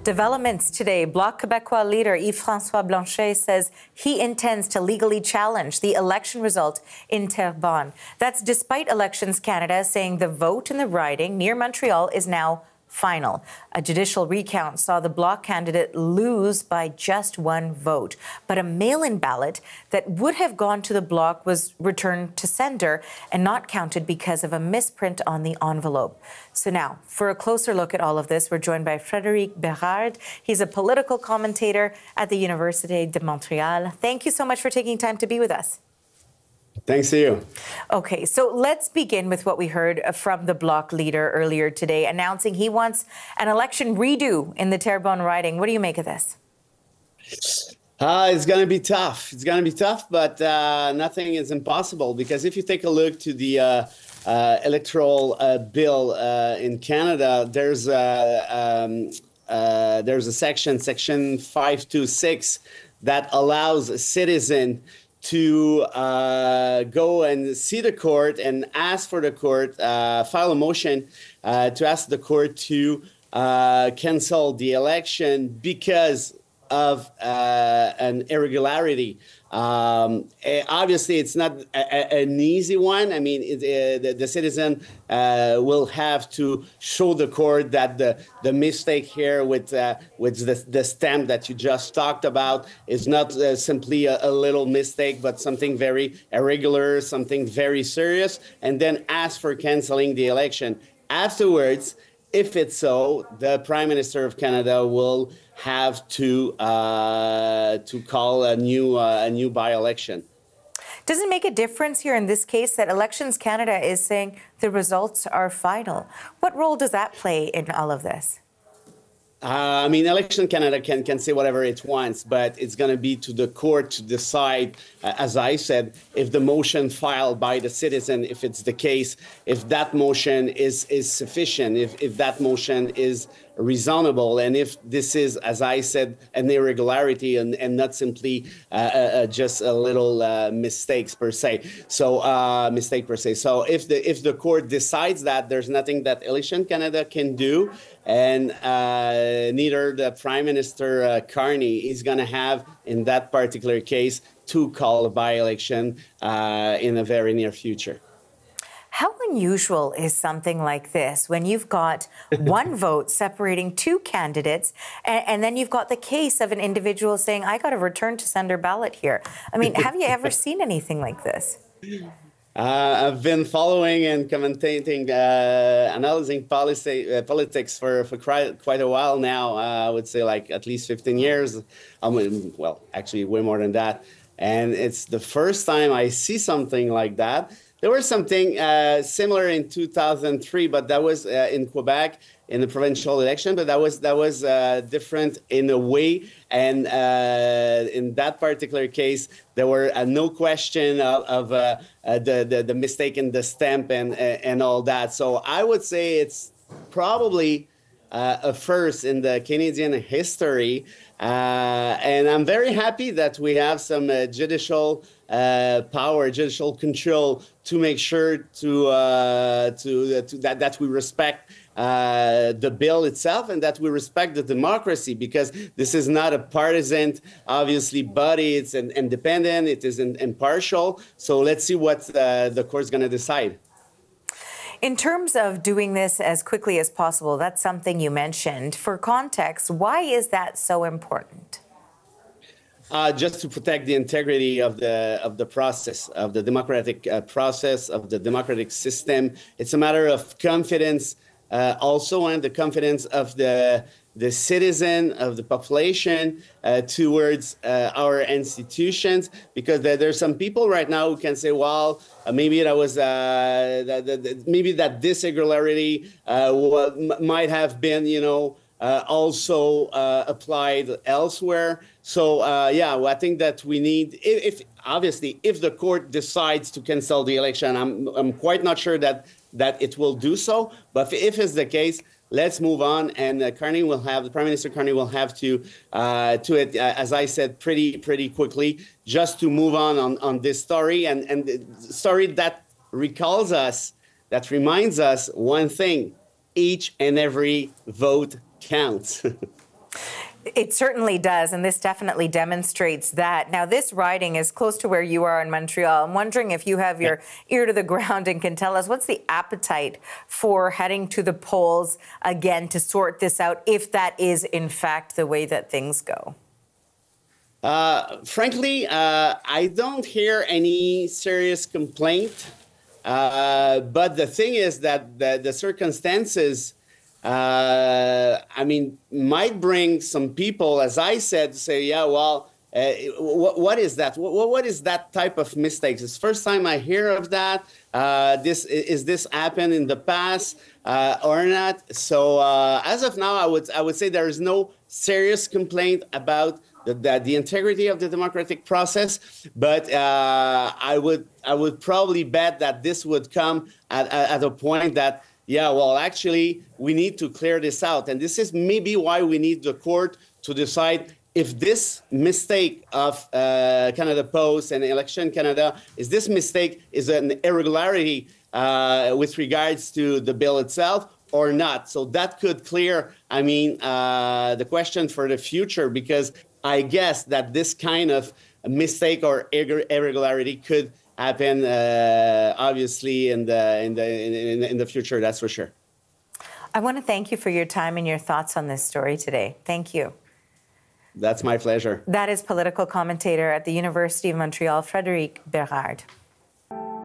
Developments today. Bloc Québécois leader Yves-François Blanchet says he intends to legally challenge the election result in Terrebonne. That's despite Elections Canada saying the vote in the riding near Montreal is now final. A judicial recount saw the Bloc candidate lose by just one vote. But a mail-in ballot that would have gone to the Bloc was returned to sender and not counted because of a misprint on the envelope. So now, for a closer look at all of this, we're joined by Frédéric Bérard. He's a political commentator at the Université de Montréal. Thank you so much for taking time to be with us. Thanks to you. Okay, so let's begin with what we heard from the Bloc leader earlier today, announcing he wants an election redo in the Terrebonne riding. What do you make of this? It's going to be tough. It's going to be tough, but nothing is impossible, because if you take a look to the electoral bill in Canada, there's a section 526, that allows a citizen to go and see the court and ask for the court, file a motion to ask the court to cancel the election because of an irregularity. Obviously, it's not an easy one. I mean, the citizen will have to show the court that the mistake here with the stamp that you just talked about is not simply a little mistake, but something very irregular, something very serious, and then ask for canceling the election. Afterwards, if it's so, the Prime Minister of Canada will have to call a new by-election. Does it make a difference here in this case that Elections Canada is saying the results are final? What role does that play in all of this? I mean, Election Canada can say whatever it wants, but it's going to be to the court to decide, as I said, if the motion filed by the citizen, if it's the case, if that motion is sufficient, if that motion is reasonable, and if this is, as I said, an irregularity and not simply just a little mistakes per se. So mistake per se. So if the court decides that, there's nothing that Election Canada can do, and neither the Prime Minister Carney is going to have, in that particular case, to call a by-election in the very near future. How unusual is something like this when you've got one vote separating two candidates, and then you've got the case of an individual saying, I got a return to sender ballot here? I mean, have you ever seen anything like this? I've been following and commentating, analyzing politics for quite a while now. I would say like at least 15 years. I mean, well, actually way more than that. And it's the first time I see something like that. There was something similar in 2003, but that was in Quebec in the provincial election. But that was different in a way. And in that particular case, there were no question of the mistake in the stamp and all that. So I would say it's probably a first in the Canadian history. And I'm very happy that we have some judicial power, judicial control to make sure that we respect the bill itself and that we respect the democracy, because this is not a partisan, obviously, body. It's an independent. It is impartial. So let's see what the court's going to decide. In terms of doing this as quickly as possible, that's something you mentioned. For context, why is that so important? Just to protect the integrity of the process, of the democratic process, of the democratic system. It's a matter of confidence also, and the confidence of the citizen, of the population towards our institutions, because there's some people right now who can say, well, maybe that was maybe that this irregularity might have been, also applied elsewhere. So yeah, well, I think that we need, if the court decides to cancel the election, I'm quite not sure that it will do so. But if it's the case, let's move on, and the Prime Minister Carney will have to it, as I said, pretty quickly, just to move on this story, and the story that reminds us one thing: each and every vote counts. It certainly does, and this definitely demonstrates that. Now, this riding is close to where you are in Montreal. I'm wondering if you have your ear to the ground and can tell us what's the appetite for heading to the polls again to sort this out, if that is, in fact, the way that things go? Frankly, I don't hear any serious complaint. But the thing is that the circumstances, I mean, might bring some people, as I said, to say, yeah, well, what is that? What is that type of mistakes? It's the first time I hear of that. Is this happened in the past or not? So as of now, I would say there is no serious complaint about the integrity of the democratic process, but I would probably bet that this would come at a point that, yeah, well, actually, we need to clear this out. And this is maybe why we need the court to decide if this mistake of Canada Post and Election Canada, is an irregularity with regards to the bill itself or not. So that could clear, I mean, the question for the future, because I guess that this kind of mistake or irregularity could happen, obviously, in the future. That's for sure. I want to thank you for your time and your thoughts on this story today. Thank you. That's my pleasure. That is political commentator at the University of Montreal, Frédéric Bérard.